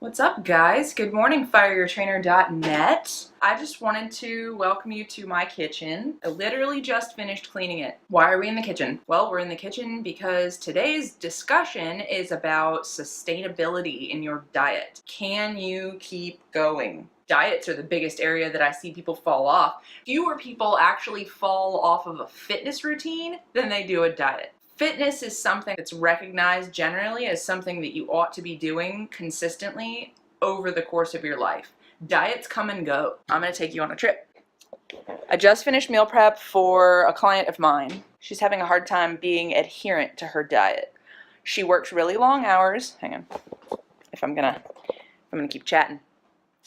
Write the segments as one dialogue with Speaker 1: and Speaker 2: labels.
Speaker 1: What's up, guys? Good morning, fireyourtrainer.net. I just wanted to welcome you to my kitchen. I literally just finished cleaning it. Why are we in the kitchen? Well, we're in the kitchen because today's discussion is about sustainability in your diet. Can you keep going? Diets are the biggest area that I see people fall off. Fewer people actually fall off of a fitness routine than they do a diet. Fitness is something that's recognized generally as something that you ought to be doing consistently over the course of your life. Diets come and go. I'm going to take you on a trip. I just finished meal prep for a client of mine. She's having a hard time being adherent to her diet. She works really long hours. Hang on. I'm gonna keep chatting.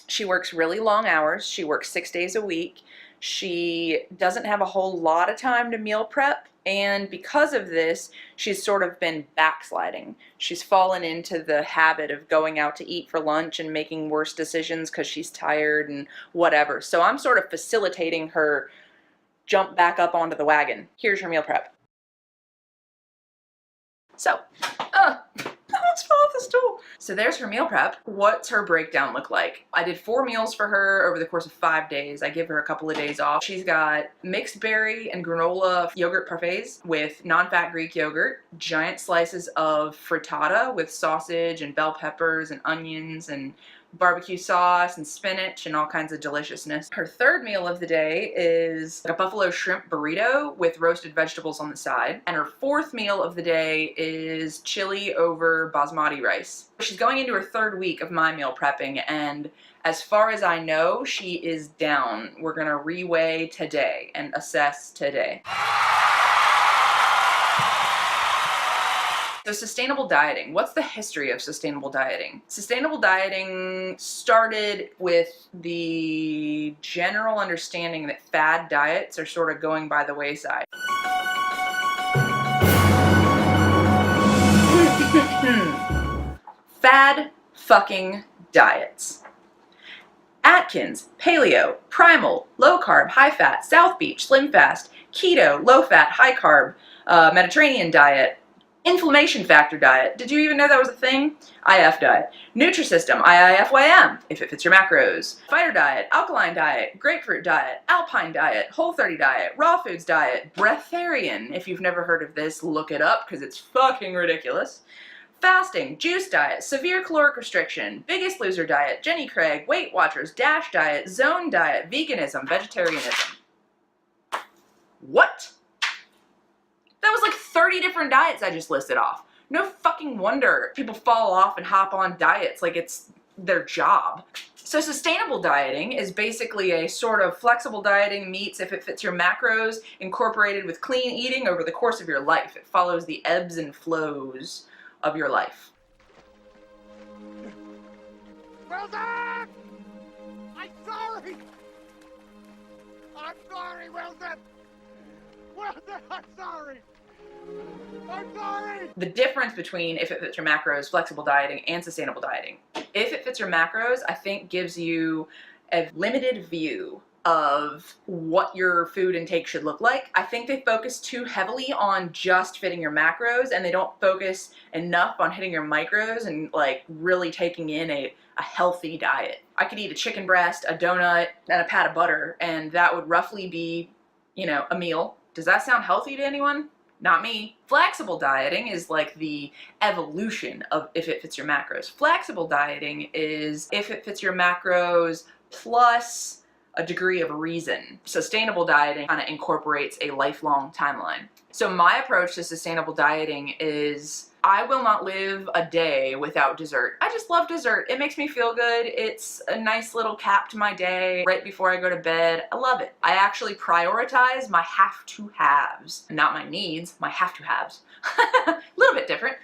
Speaker 1: She works really long hours. She works 6 days a week. She doesn't have a whole lot of time to meal prep, and because of this, she's sort of been backsliding. She's fallen into the habit of going out to eat for lunch and making worse decisions because she's tired and whatever. So I'm sort of facilitating her jump back up onto the wagon. Here's her meal prep. So, I almost fell off the stool. So there's her meal prep. What's her breakdown look like? I did 4 meals for her over the course of 5 days. I give her a couple of days off. She's got mixed berry and granola yogurt parfaits with non-fat Greek yogurt, giant slices of frittata with sausage and bell peppers and onions and barbecue sauce and spinach and all kinds of deliciousness. Her third meal of the day is a buffalo shrimp burrito with roasted vegetables on the side. And her fourth meal of the day is chili over basmati rice. She's going into her third week of my meal prepping, and as far as I know, she is down. We're gonna reweigh today and assess today. So sustainable dieting. What's the history of sustainable dieting? Sustainable dieting started with the general understanding that fad diets are sort of going by the wayside. Fad fucking diets. Atkins, paleo, primal, low carb, high fat, South Beach, slim fast, keto, low fat, high carb, Mediterranean diet, inflammation factor diet. Did you even know that was a thing? IF diet. Nutrisystem, IIFYM, if it fits your macros. Fighter diet, alkaline diet, grapefruit diet, alpine diet, Whole30 diet, raw foods diet, breatharian. If you've never heard of this, look it up because it's fucking ridiculous. Fasting, juice diet, severe caloric restriction, Biggest Loser diet, Jenny Craig, Weight Watchers, DASH diet, zone diet, veganism, vegetarianism. What? That was like 30 different diets I just listed off. No fucking wonder people fall off and hop on diets like it's their job. So sustainable dieting is basically a sort of flexible dieting meets if it fits your macros, incorporated with clean eating over the course of your life. It follows the ebbs and flows of your life.
Speaker 2: Well done! I'm sorry! I'm sorry, Wilson! Wilson, I'm sorry! I'm sorry!
Speaker 1: The difference between if it fits your macros, flexible dieting, and sustainable dieting. If it fits your macros, I think gives you a limited view of what your food intake should look like. I think they focus too heavily on just fitting your macros, and they don't focus enough on hitting your micros and like really taking in a healthy diet. I could eat a chicken breast, a donut, and a pat of butter, and that would roughly be, you know, a meal. Does that sound healthy to anyone? Not me. Flexible dieting is like the evolution of if it fits your macros. Flexible dieting is if it fits your macros plus a degree of reason. Sustainable dieting kind of incorporates a lifelong timeline. So my approach to sustainable dieting is I will not live a day without dessert. I just love dessert. It makes me feel good. It's a nice little cap to my day right before I go to bed. I love it. I actually prioritize my have-to-haves, not my needs, my have-to-haves. A little bit different.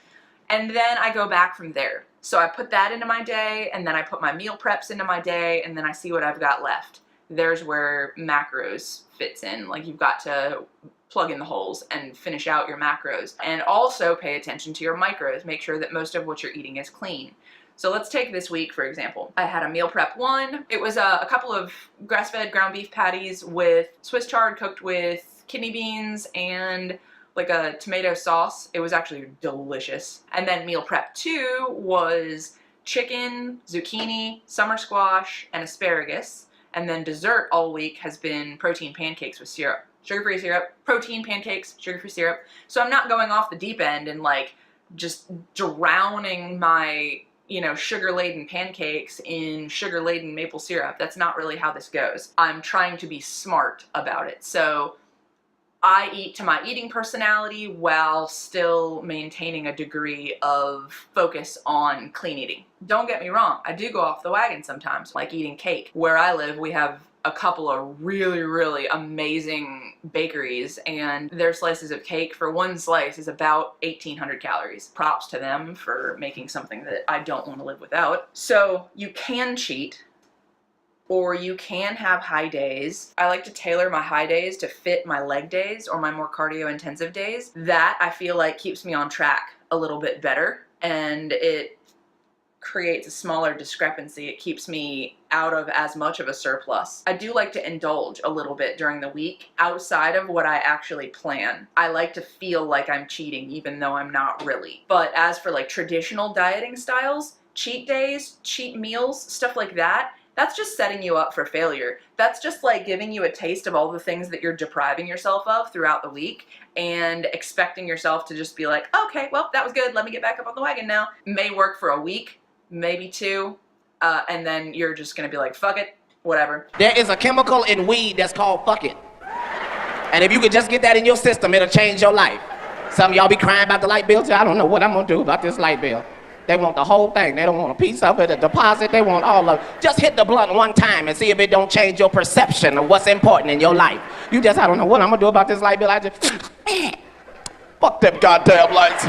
Speaker 1: And then I go back from there. So I put that into my day, and then I put my meal preps into my day, and then I see what I've got left. There's where macros fits in. Like, you've got to plug in the holes and finish out your macros, and also pay attention to your micros. Make sure that most of what you're eating is clean. So let's take this week, for example. I had a meal prep 1. It was a couple of grass-fed ground beef patties with Swiss chard cooked with kidney beans and like a tomato sauce. It was actually delicious. And then meal prep 2 was chicken, zucchini, summer squash, and asparagus. And then dessert all week has been protein pancakes with syrup. Sugar-free syrup, protein pancakes, sugar-free syrup. So I'm not going off the deep end and like just drowning my, you know, sugar-laden pancakes in sugar-laden maple syrup. That's not really how this goes. I'm trying to be smart about it. So I eat to my eating personality while still maintaining a degree of focus on clean eating. Don't get me wrong, I do go off the wagon sometimes, like eating cake. Where I live, we have a couple of really amazing bakeries, and their slices of cake for one slice is about 1,800 calories. Props to them for making something that I don't want to live without. So you can cheat, or you can have high days. I like to tailor my high days to fit my leg days or my more cardio intensive days. That I feel like keeps me on track a little bit better, and it creates a smaller discrepancy. It keeps me out of as much of a surplus. I do like to indulge a little bit during the week outside of what I actually plan. I like to feel like I'm cheating even though I'm not really. But as for like traditional dieting styles, cheat days, cheat meals, stuff like that, that's just setting you up for failure. That's just like giving you a taste of all the things that you're depriving yourself of throughout the week and expecting yourself to just be like, okay, well, that was good. Let me get back up on the wagon now. May work for a week, maybe two, and then you're just gonna be like, fuck it, whatever.
Speaker 3: There is a chemical in weed that's called fuck it. And if you could just get that in your system, it'll change your life. Some of y'all be crying about the light bill. I don't know what I'm gonna do about this light bill. They want the whole thing. They don't want a piece of it, a deposit. They want all of it. Just hit the blunt one time and see if it don't change your perception of what's important in your life. You just, I don't know what I'm gonna do about this light bill. I just, fuck them goddamn lights.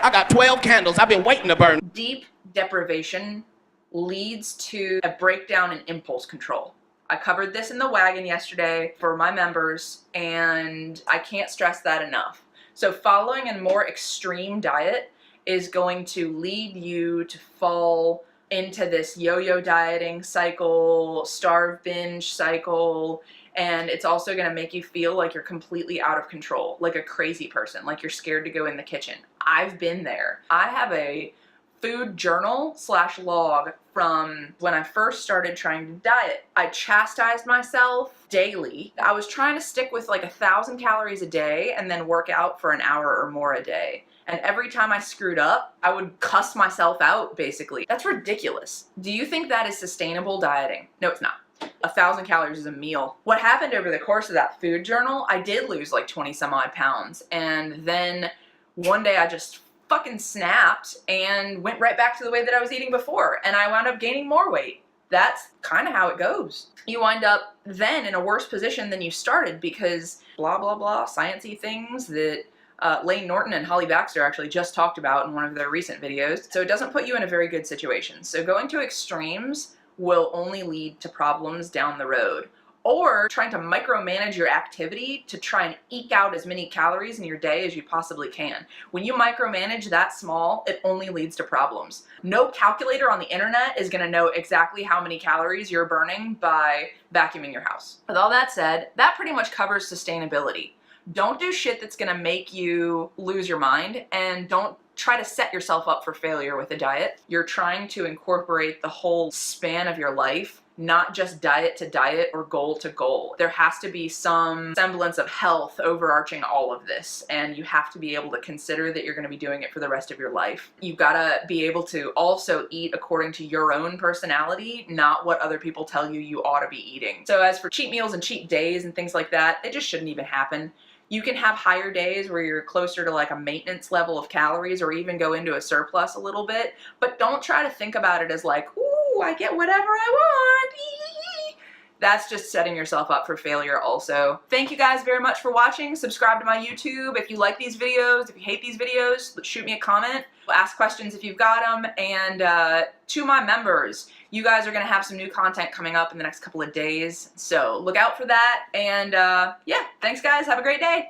Speaker 3: I got 12 candles. I've been waiting to burn.
Speaker 1: Deep deprivation leads to a breakdown in impulse control. I covered this in the wagon yesterday for my members, and I can't stress that enough. So following a more extreme diet is going to lead you to fall into this yo-yo dieting cycle, starve binge cycle, and it's also going to make you feel like you're completely out of control, like a crazy person, like you're scared to go in the kitchen. I've been there. I have a food journal / log from when I first started trying to diet. I chastised myself daily. I was trying to stick with like 1,000 calories a day and then work out for an hour or more a day. And every time I screwed up, I would cuss myself out, basically. That's ridiculous. Do you think that is sustainable dieting? No, it's not. 1,000 calories is a meal. What happened over the course of that food journal, I did lose like 20 some odd pounds. And then one day I just fucking snapped and went right back to the way that I was eating before, and I wound up gaining more weight. That's kind of how it goes. You wind up then in a worse position than you started because blah blah blah sciencey things that Lane Norton and Holly Baxter actually just talked about in one of their recent videos. So it doesn't put you in a very good situation. So going to extremes will only lead to problems down the road. Or trying to micromanage your activity to try and eke out as many calories in your day as you possibly can. When you micromanage that small, it only leads to problems. No calculator on the internet is going to know exactly how many calories you're burning by vacuuming your house. With all that said, that pretty much covers sustainability. Don't do shit that's going to make you lose your mind, and don't try to set yourself up for failure with a diet. You're trying to incorporate the whole span of your life, not just diet to diet or goal to goal. There has to be some semblance of health overarching all of this, and you have to be able to consider that you're going to be doing it for the rest of your life. You've got to be able to also eat according to your own personality, not what other people tell you you ought to be eating. So as for cheat meals and cheat days and things like that, it just shouldn't even happen. You can have higher days where you're closer to like a maintenance level of calories or even go into a surplus a little bit, but don't try to think about it as like, ooh, I get whatever I want. That's just setting yourself up for failure also. Thank you guys very much for watching. Subscribe to my YouTube if you like these videos. If you hate these videos, shoot me a comment. Ask questions if you've got them. And to my members, you guys are going to have some new content coming up in the next couple of days. So look out for that. And yeah, thanks guys. Have a great day.